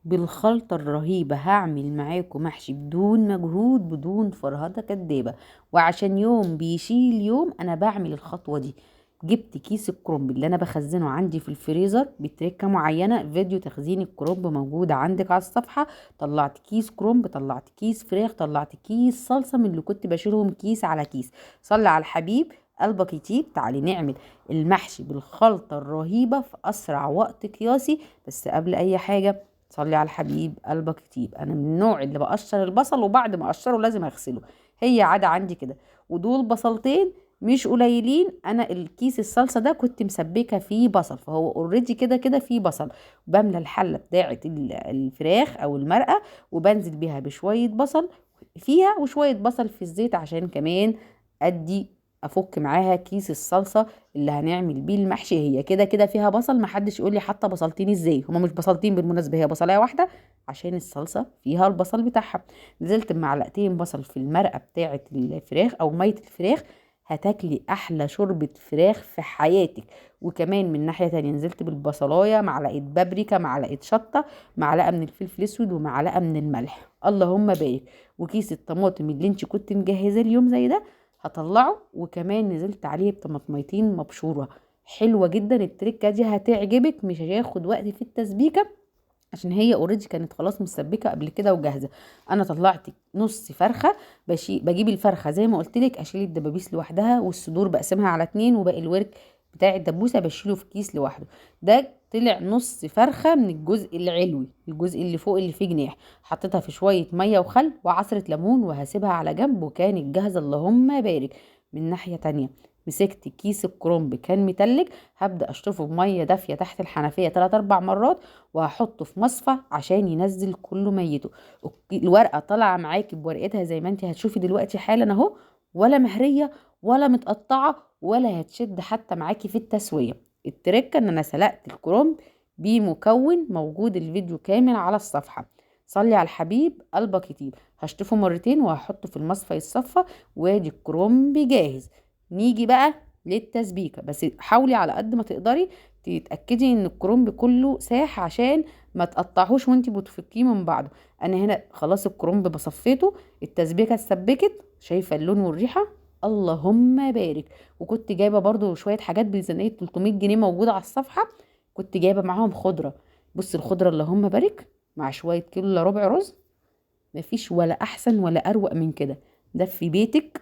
بالخلطة الرهيبة هعمل معاكم محشي بدون مجهود بدون فرهدة كدابة. وعشان يوم بيشيل يوم انا بعمل الخطوة دي. جبت كيس الكرنب اللي انا بخزنه عندي في الفريزر بتركة معينة، فيديو تخزين الكرنب موجود عندك على الصفحة. طلعت كيس كرنب، طلعت كيس فراخ، طلعت كيس صلصة من اللي كنت بشيلهم كيس على كيس. صلي على الحبيب قلبك يطيب. تعالي نعمل المحشي بالخلطة الرهيبة في اسرع وقت قياسي. بس قبل اي حاجة صلي على الحبيب قلبك يطيب، انا من النوع اللي بقشر البصل وبعد ما اقشره لازم اغسله، هي عادة عندي كده. ودول بصلتين مش قليلين، انا الكيس الصلصه ده كنت مسبكه فيه بصل، فهو اوريدي كده كده فيه بصل. بملى الحله بتاعه الفراخ او المرقه وبنزل بيها بشويه بصل فيها وشويه بصل في الزيت عشان كمان ادي افك معاها كيس الصلصه اللي هنعمل بيه المحشي. هي كده كده فيها بصل، محدش يقول لي حاطه بصلتين ازاي، هما مش بصلتين بالمناسبه، هي بصلايه واحده عشان الصلصه فيها البصل بتاعها. نزلت بمعلقتين بصل في المرقه بتاعه الفراخ او ميه الفراخ، هتاكلي احلى شوربه فراخ في حياتك. وكمان من ناحيه تانية نزلت بالبصلايه، معلقه بابريكا، معلقه شطه، معلقه من الفلفل الاسود، ومعلقه من الملح، اللهم بارك. وكيس الطماطم اللي انت كنت مجهزاه اليوم زي ده هطلعه، وكمان نزلت عليه بطماطميتين مبشوره حلوه جدا. التركه دي هتعجبك، مش هياخد وقت في التسبيكه عشان هي اوريدي كانت خلاص مسبكه قبل كده وجاهزه. انا طلعت نص فرخه، بجيب الفرخه زي ما قلت لك، اشيل الدبابيس لوحدها والصدور بقسمها على اتنين، وباقي الورك بتاع الدبوسه بشيله في كيس لوحده. ده طلع نص فرخه من الجزء العلوي، الجزء اللي فوق اللي فيه جناح. حطيتها في شويه ميه وخل وعصره ليمون وهسيبها على جنب، وكانت جاهزه اللهم بارك. من ناحيه تانية مسكت كيس الكرنب كان متلج، هبدأ اشطفه بميه دافيه تحت الحنفيه 3 4 مرات، وهحطه في مصفى عشان ينزل كله ميته. الورقه طالعه معاكي بورقتها زي ما انت هتشوفي دلوقتي حالا اهو، ولا مهريه ولا متقطعه ولا هتشد حتى معاكي في التسويه. التركه ان انا سلقت الكرنب بمكون موجود الفيديو كامل على الصفحه. صلي على الحبيب قلبك يطيب. هشطفه مرتين وهحطه في المصفى يتصفى، وادي الكرنب جاهز. نيجي بقى للتسبيكه، بس حاولي على قد ما تقدري تتاكدي ان الكرنب كله ساح عشان ما تقطعهوش وانتي بتفكيه من بعضه. انا هنا خلاص الكرنب بصفيته، التسبيكه اتسبكت، شايفه اللون والريحه، اللهم بارك. وكنت جايبه برضو شويه حاجات بميزانيه 300 جنيه موجوده على الصفحه، كنت جايبه معاهم خضره. بص الخضره اللهم بارك، مع شويه كيلو الا ربع رز، مفيش ولا احسن ولا اروق من كده. ده في بيتك،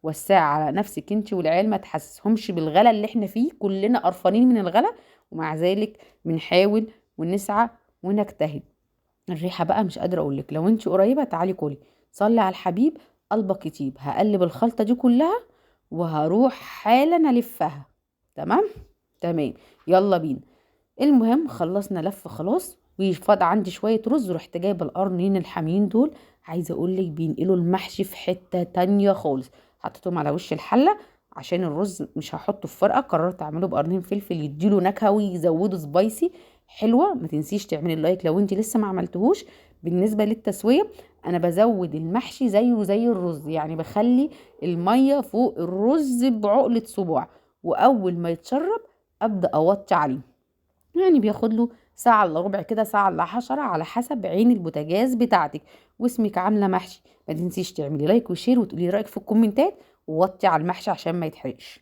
وسع على نفسك انت والعيال، ما تحسسهمش بالغلا اللي احنا فيه، كلنا قرفانين من الغلا ومع ذلك بنحاول ونسعى ونجتهد. الريحه بقى مش قادره اقولك، لو انت قريبه تعالي كلي. صلي على الحبيب قلبك يطيب. هقلب الخلطه دي كلها وهروح حالا الفها. تمام تمام، يلا بينا. المهم خلصنا لف خلاص، وفاض عندي شويه رز، رحت جايبه القرنين الحامين دول، عايزه اقول لك بينقلوا المحشي في حته تانية خالص. حطيتهم على وش الحله عشان الرز مش هحطه في فرقه، قررت اعمله بقرنين فلفل يديله نكهه ويزودوا سبايسي حلوه. ما تنسيش تعملي اللايك لو انت لسه ما عملتهوش. بالنسبه للتسويه انا بزود المحشي زيه زي الرز، يعني بخلي الميه فوق الرز بعقله صباع، واول ما يتشرب ابدا اوطي عليه. يعني بياخد له ساعة الا ربع كده، ساعة الا 10 على حسب عين البوتاجاز بتاعتك. واسمك عاملة محشي. ما تنسيش تعملي لايك وشير وتقولي رأيك في الكومنتات، ووطي على المحشي عشان ما يتحرقش.